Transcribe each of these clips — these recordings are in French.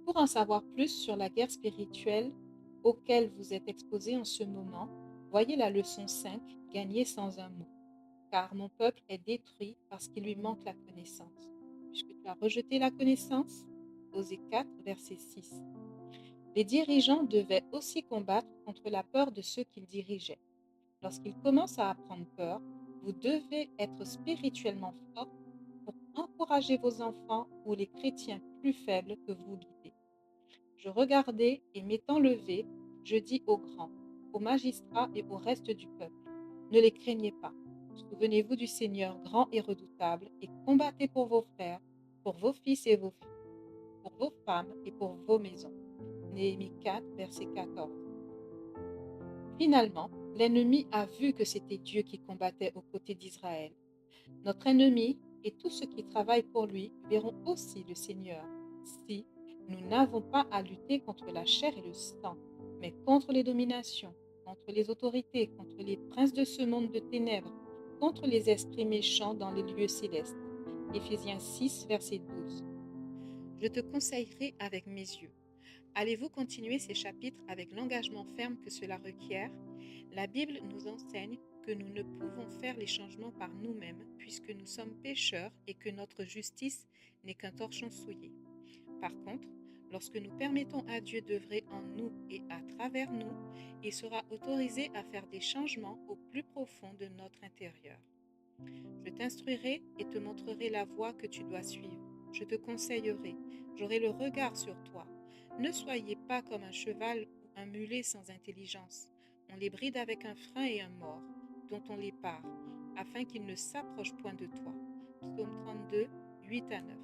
Pour en savoir plus sur la guerre spirituelle auquel vous êtes exposé en ce moment, voyez la leçon 5, Gagner sans un mot. Car mon peuple est détruit parce qu'il lui manque la connaissance. Puisque tu as rejeté la connaissance. Osée 4, verset 6. Les dirigeants devaient aussi combattre contre la peur de ceux qu'ils dirigeaient. Lorsqu'ils commencent à apprendre peur, vous devez être spirituellement fort pour encourager vos enfants ou les chrétiens plus faibles que vous guidez. Je regardai et m'étant levé, je dis aux grands, aux magistrats et au reste du peuple, ne les craignez pas. Souvenez-vous du Seigneur grand et redoutable et combattez pour vos frères, pour vos fils et vos filles, pour vos femmes et pour vos maisons. Néhémie 4, verset 14. Finalement, l'ennemi a vu que c'était Dieu qui combattait aux côtés d'Israël. Notre ennemi et tous ceux qui travaillent pour lui verront aussi le Seigneur si nous n'avons pas à lutter contre la chair et le sang, mais contre les dominations, contre les autorités, contre les princes de ce monde de ténèbres, contre les esprits méchants dans les lieux célestes. Éphésiens 6, verset 12. Je te conseillerai avec mes yeux. Allez-vous continuer ces chapitres avec l'engagement ferme que cela requiert? La Bible nous enseigne que nous ne pouvons faire les changements par nous-mêmes puisque nous sommes pécheurs et que notre justice n'est qu'un torchon souillé. Par contre, lorsque nous permettons à Dieu d'œuvrer en nous et à travers nous, il sera autorisé à faire des changements au plus profond de notre intérieur. Je t'instruirai et te montrerai la voie que tu dois suivre. Je te conseillerai, j'aurai le regard sur toi. Ne soyez pas comme un cheval ou un mulet sans intelligence. On les bride avec un frein et un mors, dont on les pare, afin qu'ils ne s'approchent point de toi. Psaume 32, 8 à 9.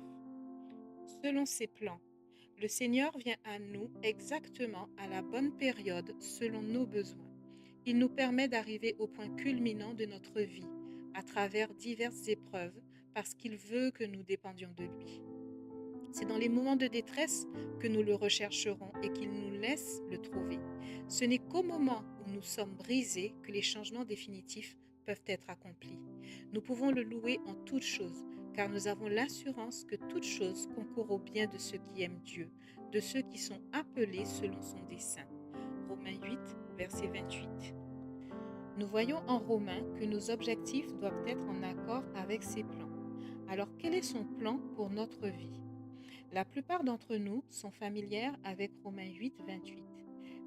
Selon ses plans, le Seigneur vient à nous exactement à la bonne période selon nos besoins. Il nous permet d'arriver au point culminant de notre vie à travers diverses épreuves parce qu'il veut que nous dépendions de lui. C'est dans les moments de détresse que nous le rechercherons et qu'il nous laisse le trouver. Ce n'est qu'au moment où nous sommes brisés que les changements définitifs peuvent être accomplis. Nous pouvons le louer en toutes choses, car nous avons l'assurance que toutes choses concourent au bien de ceux qui aiment Dieu, de ceux qui sont appelés selon son dessein. Romains 8, verset 28. Nous voyons en Romains que nos objectifs doivent être en accord avec ses plans. Alors quel est son plan pour notre vie? La plupart d'entre nous sont familières avec Romains 8, 28.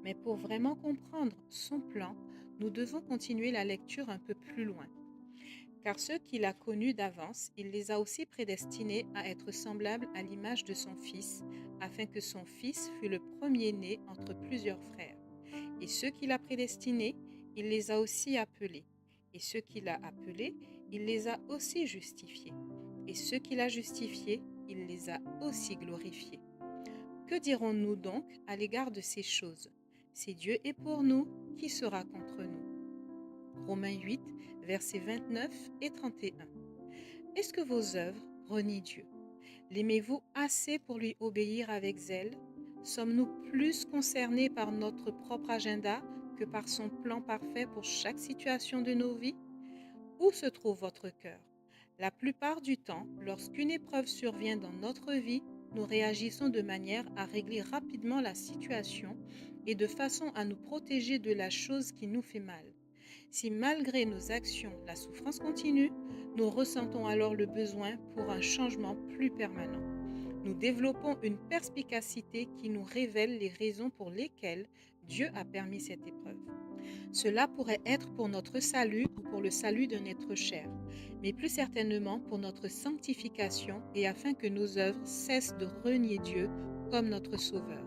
Mais pour vraiment comprendre son plan, nous devons continuer la lecture un peu plus loin. Car ceux qu'il a connus d'avance, il les a aussi prédestinés à être semblables à l'image de son Fils, afin que son Fils fût le premier-né entre plusieurs frères. Et ceux qu'il a prédestinés, il les a aussi appelés. Et ceux qu'il a appelés, il les a aussi justifiés. Et ceux qu'il a justifiés, il les a aussi glorifiés. Que dirons-nous donc à l'égard de ces choses? Si Dieu est pour nous, qui sera contre nous? Romains 8, versets 29 et 31. Est-ce que vos œuvres renient Dieu? L'aimez-vous assez pour lui obéir avec zèle? Sommes-nous plus concernés par notre propre agenda que par son plan parfait pour chaque situation de nos vies? Où se trouve votre cœur? La plupart du temps, lorsqu'une épreuve survient dans notre vie, nous réagissons de manière à régler rapidement la situation et de façon à nous protéger de la chose qui nous fait mal. Si malgré nos actions, la souffrance continue, nous ressentons alors le besoin pour un changement plus permanent. Nous développons une perspicacité qui nous révèle les raisons pour lesquelles Dieu a permis cette épreuve. Cela pourrait être pour notre salut ou pour le salut d'un être cher, mais plus certainement pour notre sanctification et afin que nos œuvres cessent de renier Dieu comme notre Sauveur.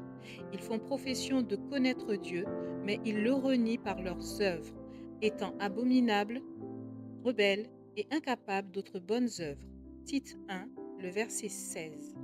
Ils font profession de connaître Dieu, mais ils le renient par leurs œuvres, étant abominables, rebelles et incapables d'autres bonnes œuvres. Tite 1, le verset 16.